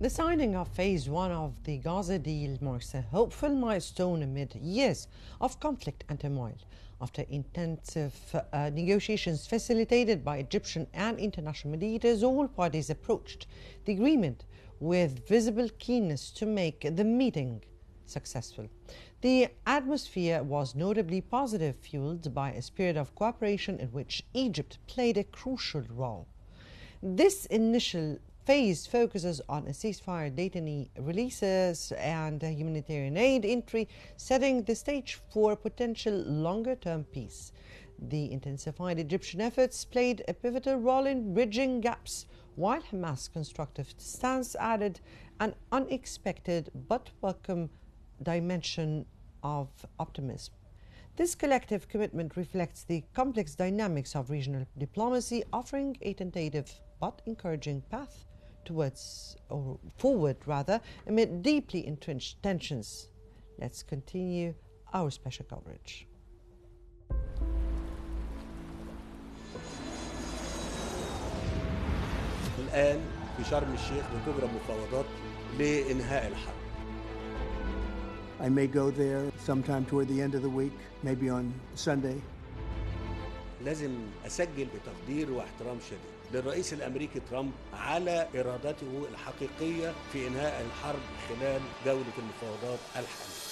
The signing of Phase 1 of the Gaza deal marks a hopeful milestone amid years of conflict and turmoil. After intensive negotiations facilitated by Egyptian and international mediators, all parties approached the agreement with visible keenness to make the meeting successful. The atmosphere was notably positive, fueled by a spirit of cooperation in which Egypt played a crucial role. This initial phase focuses on a ceasefire, detainee releases, and humanitarian aid entry, setting the stage for potential longer-term peace. The intensified Egyptian efforts played a pivotal role in bridging gaps, while Hamas' constructive stance added an unexpected but welcome dimension of optimism. This collective commitment reflects the complex dynamics of regional diplomacy, offering a tentative but encouraging path forward amid deeply entrenched tensions. Let's continue our special coverage. الآن في شرم الشيخ بتجرى مفاوضات لإنهاء الحرب. I may go there sometime toward the end of the week, maybe on Sunday. لازم أسجل بتقدير واحترام شديد للرئيس الأمريكي ترامب على إرادته الحقيقية في إنهاء الحرب خلال جولة المفاوضات الحالية.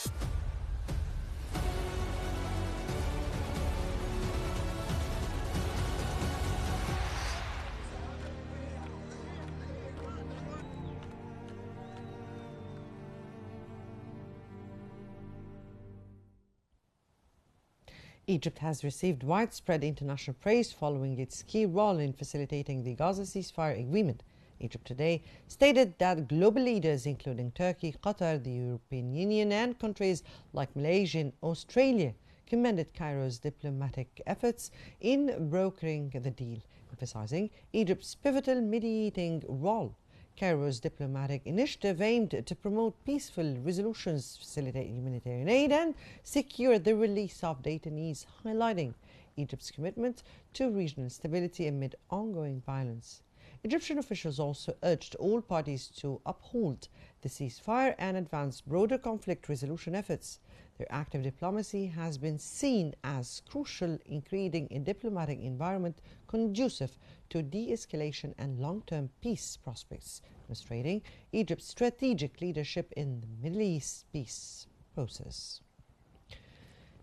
Egypt has received widespread international praise following its key role in facilitating the Gaza ceasefire agreement. Egypt today stated that global leaders, including Turkey, Qatar, the European Union, and countries like Malaysia and Australia, commended Cairo's diplomatic efforts in brokering the deal, emphasizing Egypt's pivotal mediating role. Cairo's diplomatic initiative aimed to promote peaceful resolutions, facilitate humanitarian aid, and secure the release of detainees, highlighting Egypt's commitment to regional stability amid ongoing violence. Egyptian officials also urged all parties to uphold the ceasefire and advance broader conflict resolution efforts. Their active diplomacy has been seen as crucial in creating a diplomatic environment conducive to de-escalation and long-term peace prospects, demonstrating Egypt's strategic leadership in the Middle East peace process.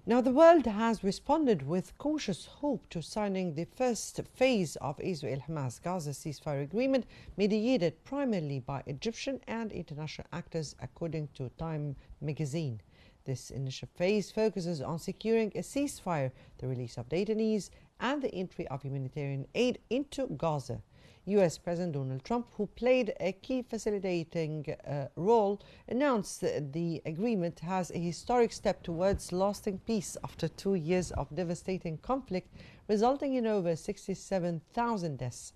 Now, the world has responded with cautious hope to signing the first phase of Israel-Hamas Gaza ceasefire agreement, mediated primarily by Egyptian and international actors, according to Time magazine. This initial phase focuses on securing a ceasefire, the release of detainees, and the entry of humanitarian aid into Gaza. U.S. President Donald Trump, who played a key facilitating role, announced the agreement as a historic step towards lasting peace after 2 years of devastating conflict, resulting in over 67,000 deaths.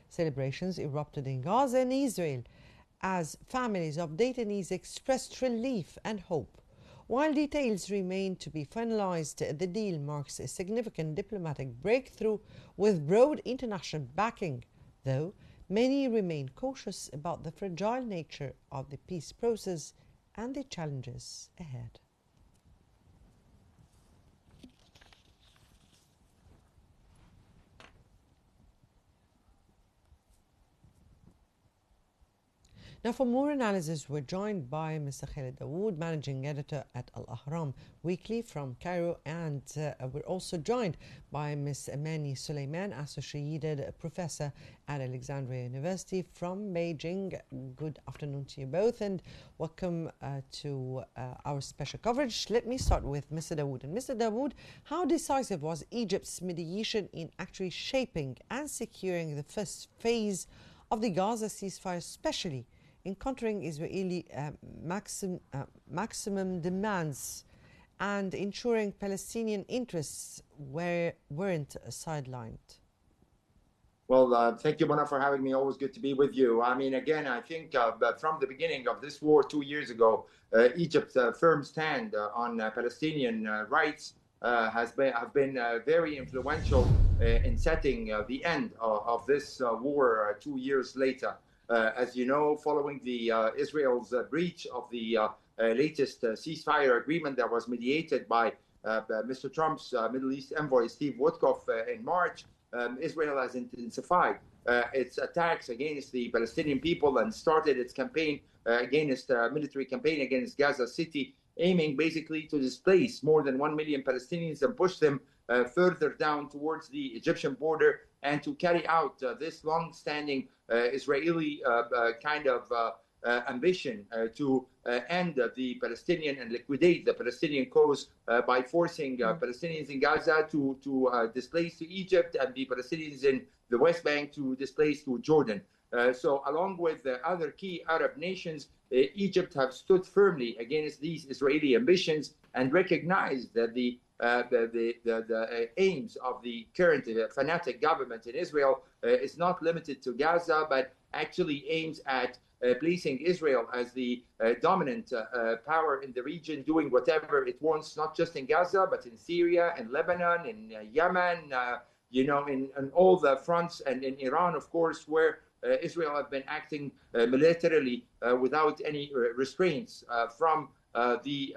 Celebrations erupted in Gaza and Israel as families of detainees expressed relief and hope. While details remain to be finalized, the deal marks a significant diplomatic breakthrough with broad international backing, though many remain cautious about the fragile nature of the peace process and the challenges ahead. Now, for more analysis, we're joined by Mr. Khaled Dawood, Managing Editor at Al-Ahram Weekly from Cairo, and we're also joined by Ms. Amani Suleiman, Associated Professor at Alexandria University from Beijing. Good afternoon to you both, and welcome to our special coverage. Let me start with Mr. Dawood. And Mr. Dawood, how decisive was Egypt's mediation in actually shaping and securing the first phase of the Gaza ceasefire, especially in countering Israeli maximum demands and ensuring Palestinian interests weren't sidelined? Well, thank you, Mona, for having me. Always good to be with you. I mean, again, I think from the beginning of this war 2 years ago, Egypt's firm stand on Palestinian rights have been very influential in setting the end of this war 2 years later. As you know, following the Israel's breach of the latest ceasefire agreement that was mediated by Mr. Trump's Middle East envoy, Steve Witkoff, in March, Israel has intensified its attacks against the Palestinian people and started its campaign against military campaign against Gaza City, aiming basically to displace more than 1 million Palestinians and push them further down towards the Egyptian border, and to carry out this long-standing Israeli kind of ambition to end the Palestinian and liquidate the Palestinian cause by forcing Palestinians in Gaza to displace to Egypt, and the Palestinians in the West Bank to displace to Jordan. So along with the other key Arab nations, Egypt have stood firmly against these Israeli ambitions and recognized that the aims of the current fanatic government in Israel is not limited to Gaza, but actually aims at placing Israel as the dominant power in the region, doing whatever it wants, not just in Gaza, but in Syria, in Lebanon, in Yemen, in all the fronts, and in Iran, of course, where Israel have been acting militarily without any restraints from the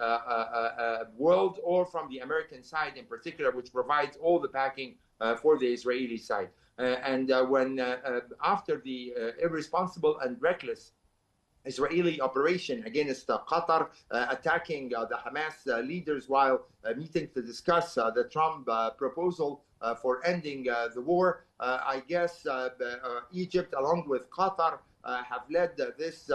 world or from the American side in particular, which provides all the backing for the Israeli side. When after the irresponsible and reckless Israeli operation against Qatar, attacking the Hamas leaders while meeting to discuss the Trump proposal for ending the war, I guess Egypt, along with Qatar, have led this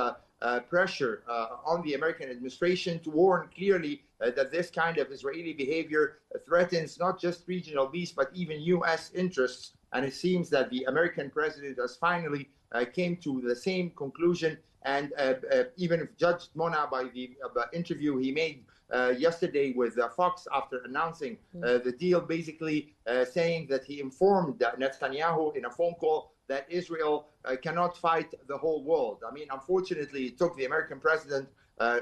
pressure on the American administration to warn clearly that this kind of Israeli behavior threatens not just regional peace, but even U.S. interests. And it seems that the American president has finally came to the same conclusion. And even if judged, Mona, by the interview he made yesterday with Fox after announcing the deal, basically saying that he informed Netanyahu in a phone call that Israel cannot fight the whole world. I mean, unfortunately, it took the American president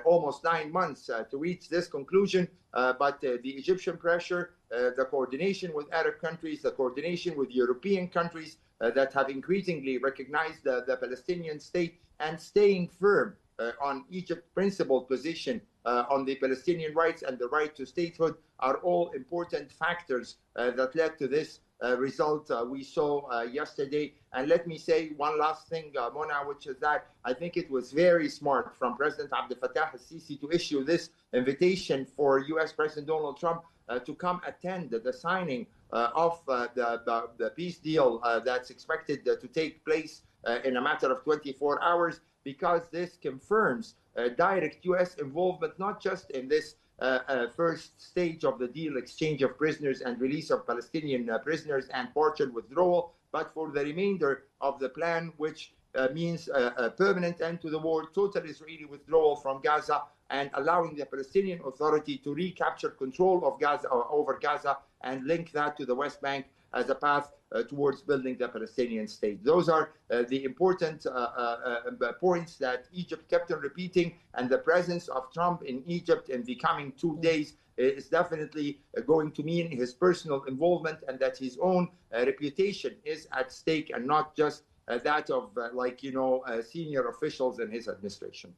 almost 9 months to reach this conclusion, but the Egyptian pressure, the coordination with Arab countries, the coordination with European countries that have increasingly recognized the Palestinian state and staying firm on Egypt's principled position on the Palestinian rights and the right to statehood are all important factors that led to this result we saw yesterday. And let me say one last thing, Mona, which is that I think it was very smart from President Abdel Fattah al-Sisi to issue this invitation for U.S. President Donald Trump to come attend the signing of the peace deal that's expected to take place in a matter of 24 hours, because this confirms direct U.S. involvement, not just in this first stage of the deal, exchange of prisoners and release of Palestinian prisoners and partial withdrawal, but for the remainder of the plan, which means a permanent end to the war, total Israeli withdrawal from Gaza, and allowing the Palestinian Authority to recapture control of Gaza or over Gaza and link that to the West Bank as a path towards building the Palestinian state. Those are the important points that Egypt kept on repeating, and the presence of Trump in Egypt in the coming 2 days is definitely going to mean his personal involvement, and that his own reputation is at stake, and not just that of senior officials in his administration.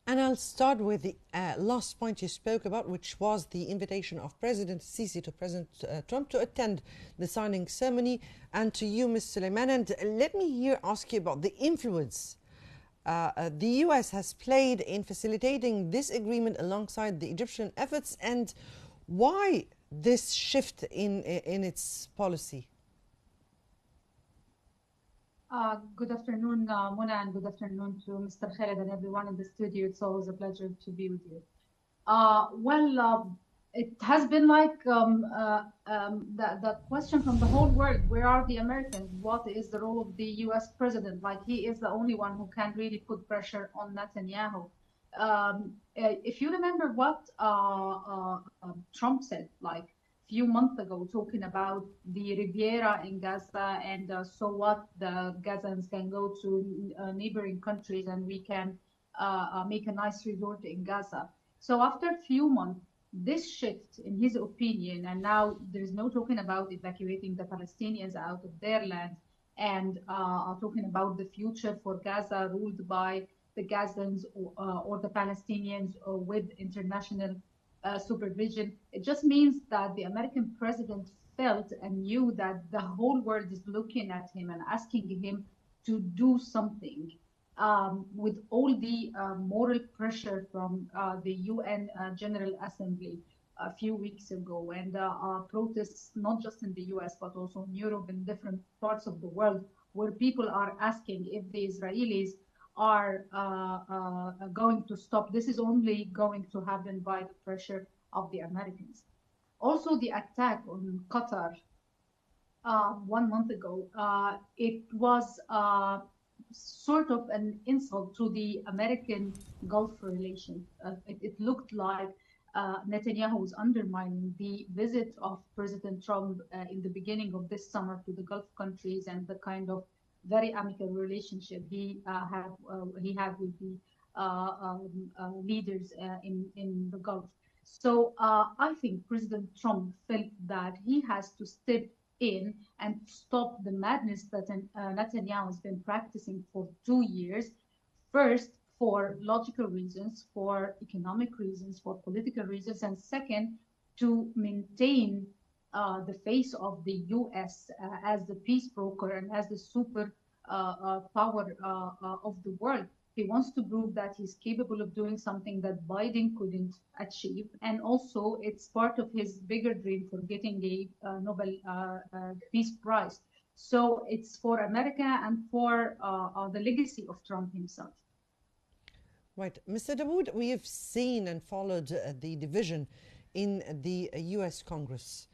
And I'll start with the last point you spoke about, which was the invitation of President Sisi to President Trump to attend the signing ceremony. And to you, Ms. Suleiman, and let me here ask you about the influence the US has played in facilitating this agreement alongside the Egyptian efforts, and why this shift in its policy. Good afternoon, Mona, and good afternoon to Mr. Khaled and everyone in the studio. It's always a pleasure to be with you. It has been like the question from the whole world: where are the Americans? What is the role of the U.S. president? Like, he is the only one who can really put pressure on Netanyahu. If you remember what Trump said, like, few months ago, talking about the Riviera in Gaza, and so what, the Gazans can go to neighboring countries and we can make a nice resort in Gaza. So after a few months, this shift in his opinion, and now there is no talking about evacuating the Palestinians out of their land, and talking about the future for Gaza ruled by the Gazans or the Palestinians with international supervision. It just means that the American president felt and knew that the whole world is looking at him and asking him to do something. With all the moral pressure from the UN General Assembly a few weeks ago, and protests not just in the US but also in Europe and different parts of the world, where people are asking if the Israelis are going to stop. This is only going to happen by the pressure of the Americans. Also, the attack on Qatar 1 month ago, it was sort of an insult to the American Gulf relation. It looked like Netanyahu was undermining the visit of President Trump in the beginning of this summer to the Gulf countries and the kind of very amicable relationship he had with the leaders in the Gulf. So I think President Trump felt that he has to step in and stop the madness that Netanyahu has been practicing for 2 years. First, for logical reasons, for economic reasons, for political reasons, and second, to maintain the face of the US as the peace broker and as the super power of the world. He wants to prove that he's capable of doing something that Biden couldn't achieve. And also, it's part of his bigger dream for getting a Nobel Peace Prize. So it's for America and for the legacy of Trump himself. Right. Mr. Dawood, we have seen and followed the division in the US Congress,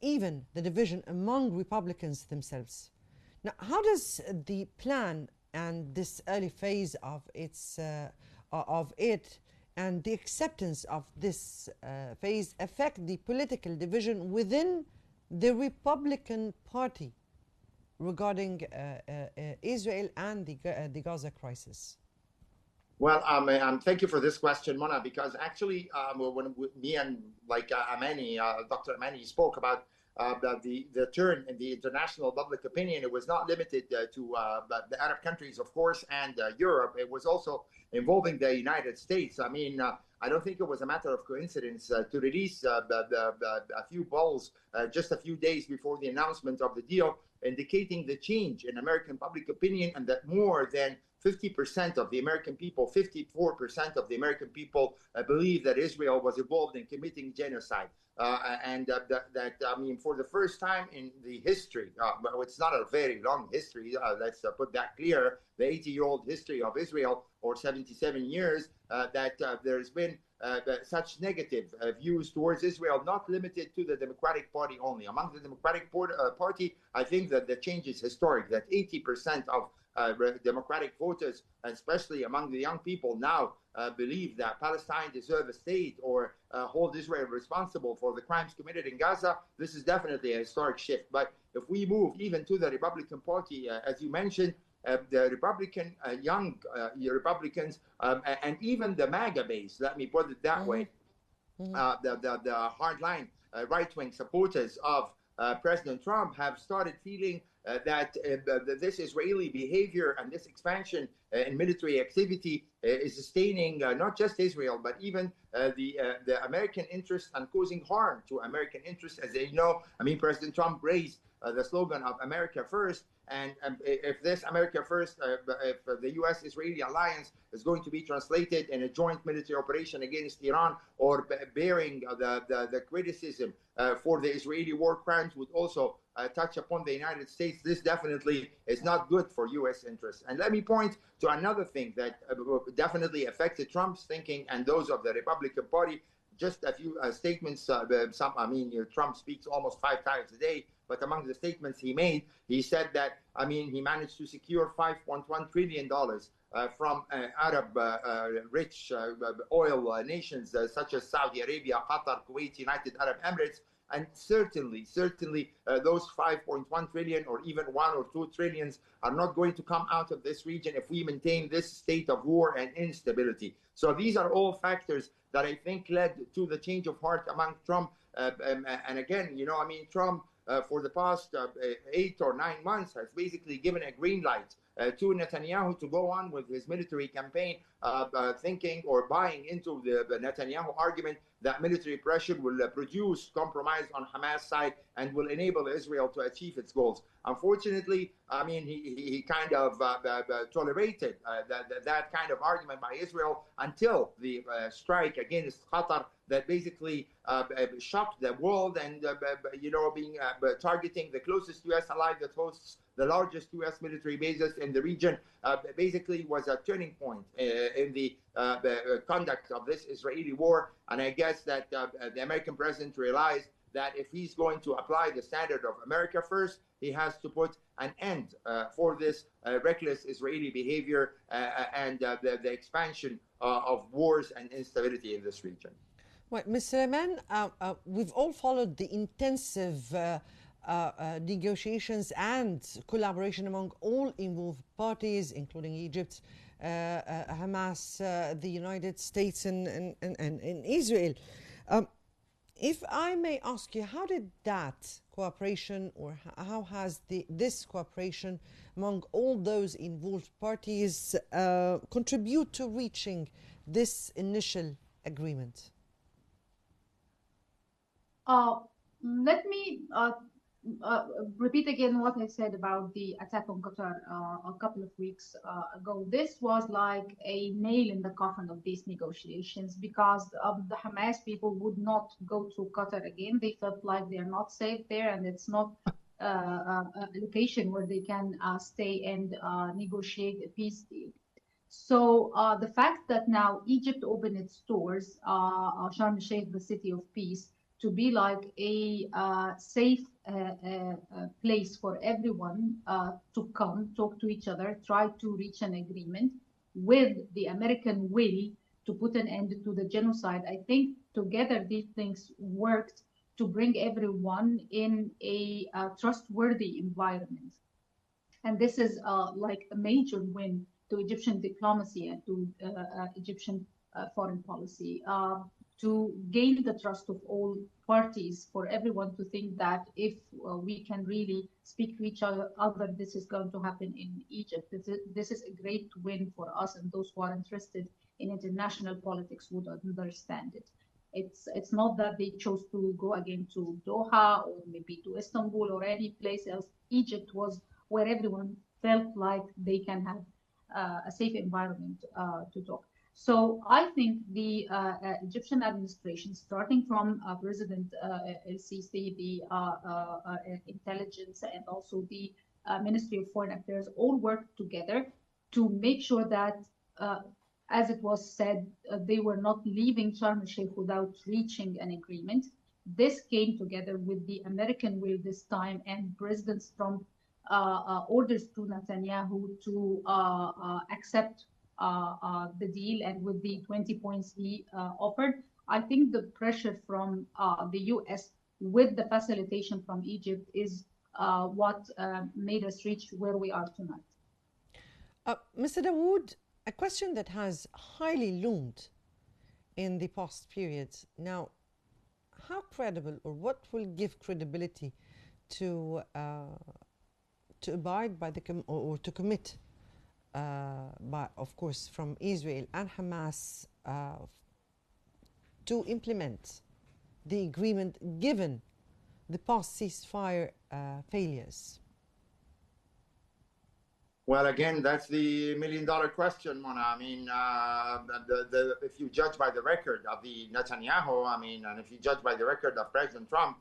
even the division among Republicans themselves. Now, how does the plan and this early phase of it and the acceptance of this phase affect the political division within the Republican Party regarding Israel and the Gaza crisis? Well, thank you for this question, Mona, because actually, when me and Amani, Dr. Amani spoke about the turn in the international public opinion, it was not limited to the Arab countries, of course, and Europe. It was also involving the United States. I mean, I don't think it was a matter of coincidence to release a few polls just a few days before the announcement of the deal, indicating the change in American public opinion, and that more than 50% of the American people, 54% of the American people believe that Israel was involved in committing genocide. I mean, for the first time in the history, it's not a very long history, let's put that clear, the 80-year-old history of Israel, or 77 years, that there's been such negative views towards Israel, not limited to the Democratic Party only. Among the Democratic Party, I think that the change is historic, that 80% of Democratic voters, especially among the young people now, believe that Palestine deserves a state or hold Israel responsible for the crimes committed in Gaza. This is definitely a historic shift. But if we move even to the Republican Party, as you mentioned, the Republican, young Republicans, and even the MAGA base, let me put it that way, the hardline right-wing supporters of President Trump have started feeling that this Israeli behavior and this expansion in military activity is sustaining not just Israel, but even the American interests and causing harm to American interests. As they know, I mean, President Trump raised the slogan of America First. And if this America First, if the U.S.-Israeli alliance is going to be translated in a joint military operation against Iran, or bearing the criticism for the Israeli war crimes, would also touch upon the United States, this definitely is not good for U.S. interests. And let me point to another thing that definitely affected Trump's thinking and those of the Republican Party. Just a few statements. Trump speaks almost 5 times a day, but among the statements he made, he said that, he managed to secure $5.1 trillion from Arab rich oil nations such as Saudi Arabia, Qatar, Kuwait, United Arab Emirates. And certainly, those 5.1 trillion or even 1 or 2 trillions are not going to come out of this region if we maintain this state of war and instability. So these are all factors that I think led to the change of heart among Trump. And again, Trump for the past 8 or 9 months has basically given a green light to Netanyahu to go on with his military campaign, thinking or buying into the Netanyahu argument that military pressure will produce compromise on Hamas side and will enable Israel to achieve its goals. Unfortunately, I mean, he kind of tolerated that kind of argument by Israel until the strike against Qatar that basically shocked the world and, being targeting the closest U.S. ally that hosts the largest U.S. military bases in the region, basically was a turning point in the conduct of this Israeli war. And I guess that the American president realized that if he's going to apply the standard of America first, he has to put an end for this reckless Israeli behavior and the expansion of wars and instability in this region. Well, Mr. Rahman, we've all followed the intensive negotiations and collaboration among all involved parties, including Egypt, Hamas, the United States, and Israel. If I may ask you, how did that cooperation, or how has this cooperation among all those involved parties contribute to reaching this initial agreement? Let me repeat again what I said about the attack on Qatar a couple of weeks ago. This was like a nail in the coffin of these negotiations because the Hamas people would not go to Qatar again. They felt like they are not safe there, and it's not a location where they can stay and negotiate a peace deal. So the fact that now Egypt opened its doors, Sharm el-Sheikh, the city of peace, to be like a safe place for everyone to come, talk to each other, try to reach an agreement with the American will to put an end to the genocide. I think together these things worked to bring everyone in a trustworthy environment. And this is like a major win to Egyptian diplomacy and to Egyptian foreign policy. To gain the trust of all parties, for everyone to think that if we can really speak to each other, this is going to happen in Egypt. This is a great win for us, and those who are interested in international politics would understand it. It's not that they chose to go again to Doha or maybe to Istanbul or any place else. Egypt was where everyone felt like they can have a safe environment to talk. So I think the Egyptian administration, starting from President El-Sisi, the intelligence, and also the Ministry of Foreign Affairs, all worked together to make sure that, as it was said, they were not leaving Sharm el-Sheikh without reaching an agreement. This came together with the American will this time, and President Trump orders to Netanyahu to accept the deal, and with the 20 points he offered. I think the pressure from the US with the facilitation from Egypt is what made us reach where we are tonight. Mr. Dawood, a question that has highly loomed in the past periods. Now, how credible, or what will give credibility to abide by or to commit by, of course, from Israel and Hamas to implement the agreement given the past ceasefire failures? Well, again, that's the million-dollar question, Mona. I mean, if you judge by the record of the Netanyahu, and if you judge by the record of President Trump,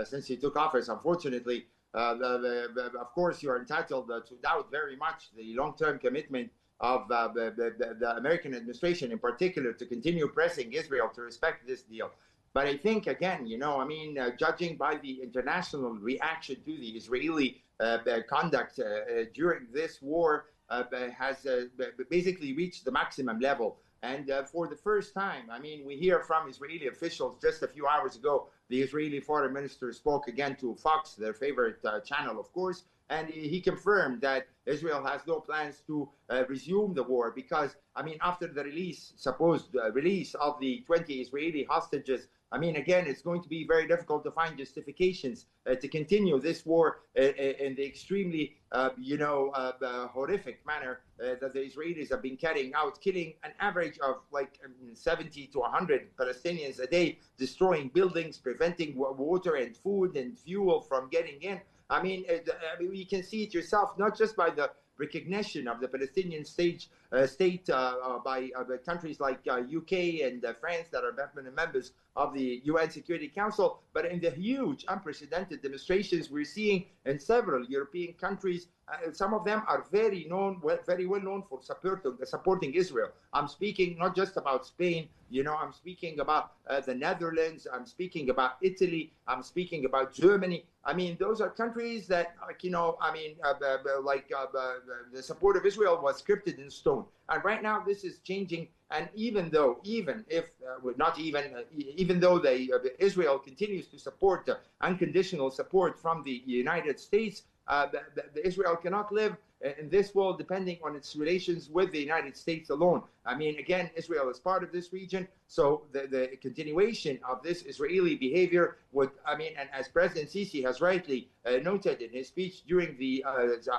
since he took office, unfortunately, of course, you are entitled to doubt very much the long-term commitment of the American administration, in particular, to continue pressing Israel to respect this deal. But I think, again, judging by the international reaction to the Israeli conduct during this war has basically reached the maximum level. And for the first time, we hear from Israeli officials just a few hours ago, the Israeli foreign minister spoke again to Fox, their favorite channel, of course, and he confirmed that Israel has no plans to resume the war because, after the supposed release of the 20 Israeli hostages I mean, again, it's going to be very difficult to find justifications to continue this war in the extremely, horrific manner that the Israelis have been carrying out, killing an average of like 70 to 100 Palestinians a day, destroying buildings, preventing water and food and fuel from getting in. I mean, you can see it yourself, not just by the recognition of the Palestinian state by countries like UK and France that are permanent members of the UN Security Council, but in the huge, unprecedented demonstrations we're seeing in several European countries. Some of them are very well known for supporting Israel. I'm speaking not just about Spain, I'm speaking about the Netherlands, I'm speaking about Italy, I'm speaking about Germany. I mean, those are countries that, the support of Israel was scripted in stone. And right now, this is changing. And even though Israel continues to support unconditional support from the United States, Israel cannot live in this world depending on its relations with the United States alone. I mean, again, Israel is part of this region, so the continuation of this Israeli behavior would, and as President Sisi has rightly noted in his speech during the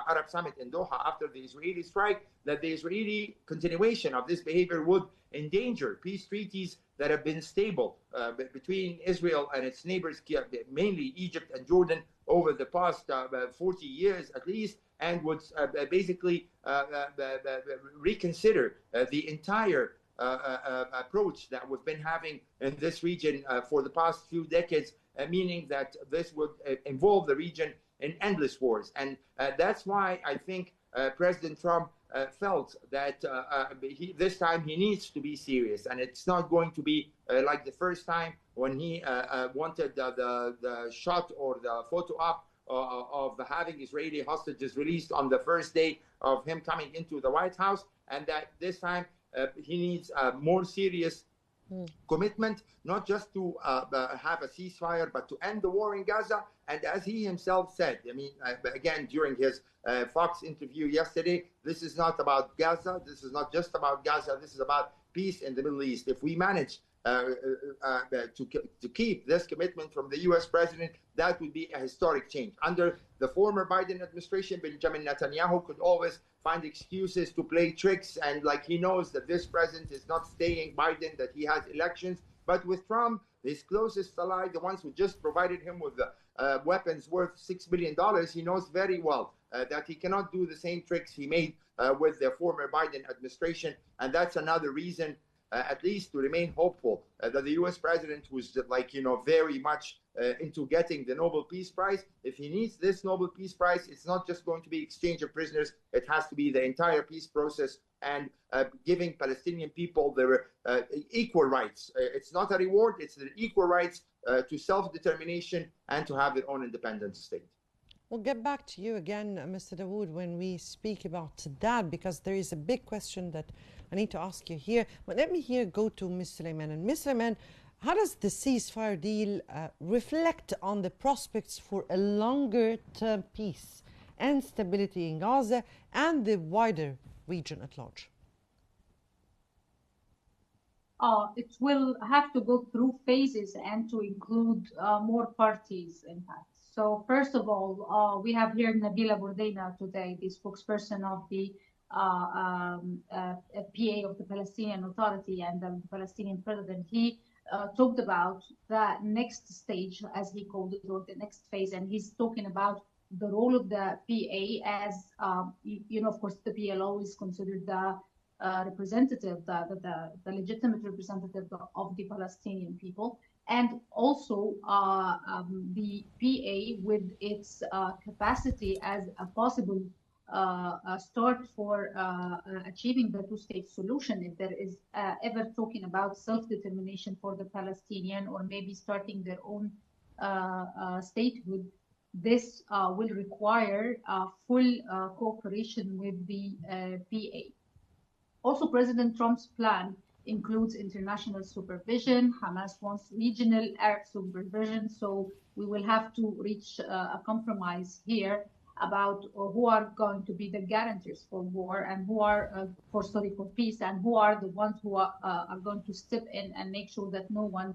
Arab summit in Doha after the Israeli strike, that the Israeli continuation of this behavior would endanger peace treaties that have been stable between Israel and its neighbors, mainly Egypt and Jordan, over the past 40 years at least, and would basically reconsider the entire approach that we've been having in this region for the past few decades, meaning that this would involve the region in endless wars. And that's why I think President Trump felt that this time he needs to be serious, and it's not going to be like the first time when he wanted the shot or the photo op of having Israeli hostages released on the first day of him coming into the White House, and that this time he needs a more serious commitment, not just to have a ceasefire, but to end the war in Gaza. And as he himself said, again, during his Fox interview yesterday, this is not about Gaza. This is not just about Gaza. This is about peace in the Middle East. If we manage to keep this commitment from the U.S. president, that would be a historic change. Under the former Biden administration, Benjamin Netanyahu could always find excuses to play tricks, and like he knows that this president is not staying Biden, that he has elections. But with Trump, his closest ally, the ones who just provided him with weapons worth $6 billion, he knows very well that he cannot do the same tricks he made with the former Biden administration. And that's another reason at least to remain hopeful that the U.S. president, who's very much into getting the Nobel Peace Prize, if he needs this Nobel Peace Prize, it's not just going to be exchange of prisoners. It has to be the entire peace process and giving Palestinian people their equal rights. It's not a reward, it's their equal rights to self-determination and to have their own independent state. We'll get back to you again, Mr. Dawood, when we speak about that, because there is a big question that I need to ask you here. But let me go to Ms. Suleiman. And Ms. Suleiman, how does the ceasefire deal reflect on the prospects for a longer-term peace and stability in Gaza and the wider region at large? It will have to go through phases and to include more parties, in fact. So first of all, we have here Nabila Bourdaina today, the spokesperson of the PA of the Palestinian Authority and the Palestinian president. He talked about the next stage, as he called it, or the next phase, and he's talking about the role of the PA as, of course, the PLO is considered the representative, the legitimate representative of the Palestinian people. And also the PA with its capacity as a possible start for achieving the two-state solution, if there is ever talking about self-determination for the Palestinian, or maybe starting their own statehood. This will require full cooperation with the PA. Also, President Trump's plan includes international supervision. Hamas wants regional Arab supervision. So we will have to reach a compromise here about who are going to be the guarantors for war and who are for peace, and who are the ones who are going to step in and make sure that no one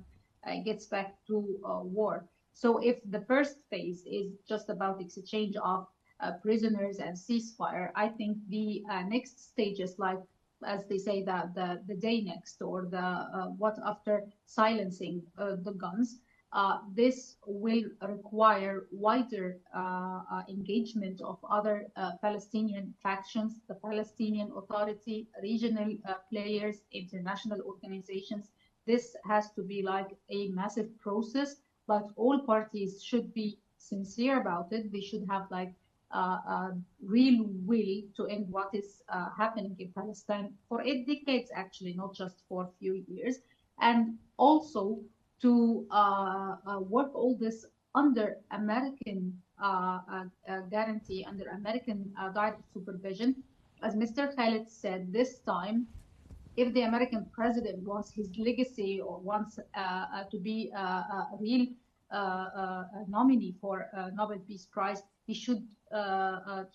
gets back to war. So if the first phase is just about exchange of prisoners and ceasefire, I think the next stages, like as they say, the day next, or the what after silencing the guns, this will require wider engagement of other Palestinian factions, the Palestinian Authority, regional players, international organizations. This has to be like a massive process, but all parties should be sincere about it. They should have like real will to end what is happening in Palestine for 8 decades, actually, not just for a few years, and also to work all this under American guarantee, under American direct supervision. As Mr. Khalid said, this time, if the American president wants his legacy or wants to be a real nominee for Nobel Peace Prize, he should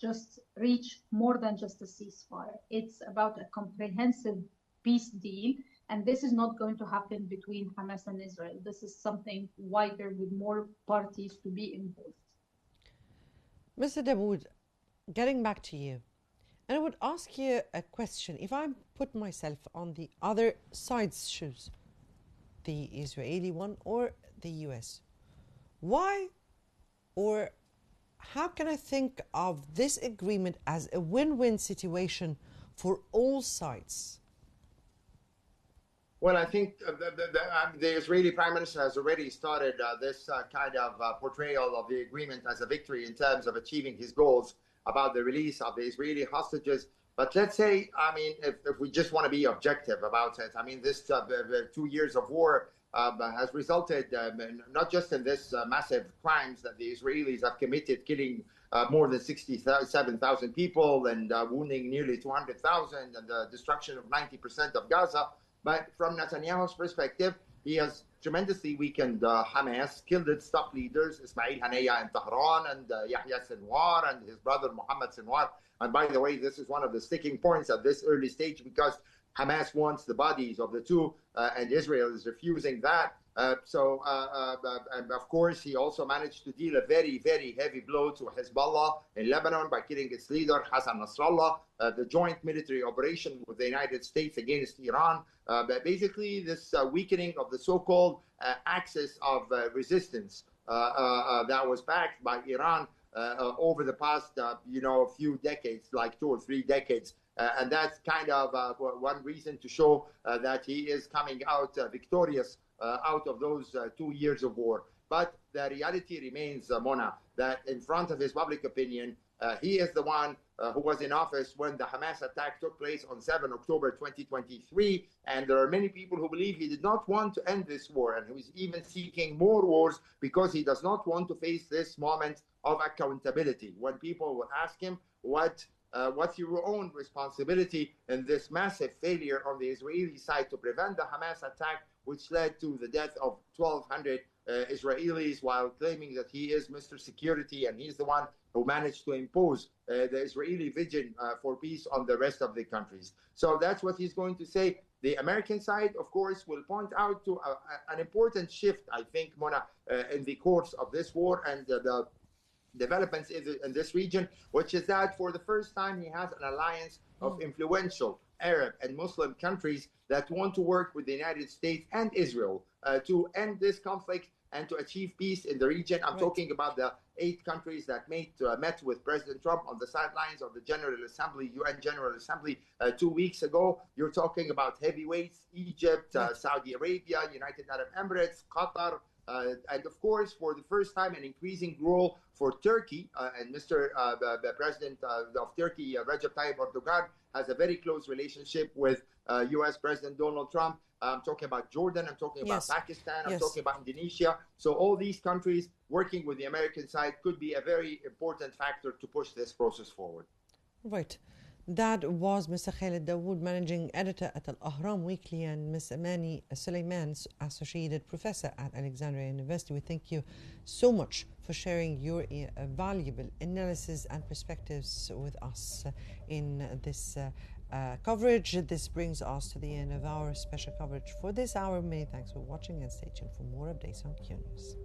just reach more than just a ceasefire. It's about a comprehensive peace deal, and this is not going to happen between Hamas and Israel. This is something wider with more parties to be involved. Mr. Dawood, getting back to you, and I would ask you a question. If I put myself on the other side's shoes, the Israeli one or the US, why or how can I think of this agreement as a win-win situation for all sides? Well, I think the Israeli Prime Minister has already started this kind of portrayal of the agreement as a victory in terms of achieving his goals about the release of the Israeli hostages. But let's say, I mean, if we just want to be objective about it, I mean, this 2 years of war has resulted not just in this massive crimes that the Israelis have committed, killing more than 67,000 people and wounding nearly 200,000 and the destruction of 90% of Gaza. But from Netanyahu's perspective, he has tremendously weakened Hamas, killed its top leaders, Ismail Haniyeh in Tehran and Yahya Sinwar and his brother Mohammed Sinwar. And by the way, this is one of the sticking points at this early stage because Hamas wants the bodies of the two and Israel is refusing that. And of course, he also managed to deal a very, very heavy blow to Hezbollah in Lebanon by killing its leader, Hassan Nasrallah, the joint military operation with the United States against Iran. But basically, this weakening of the so-called axis of resistance that was backed by Iran over the past, few decades, like 2 or 3 decades. And that's kind of one reason to show that he is coming out victorious out of those 2 years of war. But the reality remains, Mona, that in front of his public opinion, he is the one who was in office when the Hamas attack took place on 7 October 2023. And there are many people who believe he did not want to end this war and who is even seeking more wars because he does not want to face this moment of accountability. When people will ask him, what's your own responsibility in this massive failure on the Israeli side to prevent the Hamas attack, which led to the death of 1,200 Israelis, while claiming that he is Mr. Security and he's the one who managed to impose the Israeli vision for peace on the rest of the countries. So that's what he's going to say. The American side, of course, will point out to an important shift, I think, Mona, in the course of this war and the developments in this region, which is that for the first time he has an alliance of influential Arab and Muslim countries that want to work with the United States and Israel to end this conflict and to achieve peace in the region. I'm talking about the 8 countries that met with President Trump on the sidelines of the General Assembly, UN General Assembly 2 weeks ago. You're talking about heavyweights, Egypt, Saudi Arabia, United Arab Emirates, Qatar, and of course, for the first time, an increasing role for Turkey. And the President of Turkey, Recep Tayyip Erdogan, has a very close relationship with US President Donald Trump. I'm talking about Jordan, I'm talking about Pakistan, I'm talking about Indonesia. So all these countries working with the American side could be a very important factor to push this process forward. Right. That was Mr. Khalid Dawood, Managing Editor at Al-Ahram Weekly, and Ms. Amani Suleiman, Associated Professor at Alexandria University. We thank you so much for sharing your valuable analysis and perspectives with us in this coverage. This brings us to the end of our special coverage for this hour. Many thanks for watching and stay tuned for more updates on Qnews.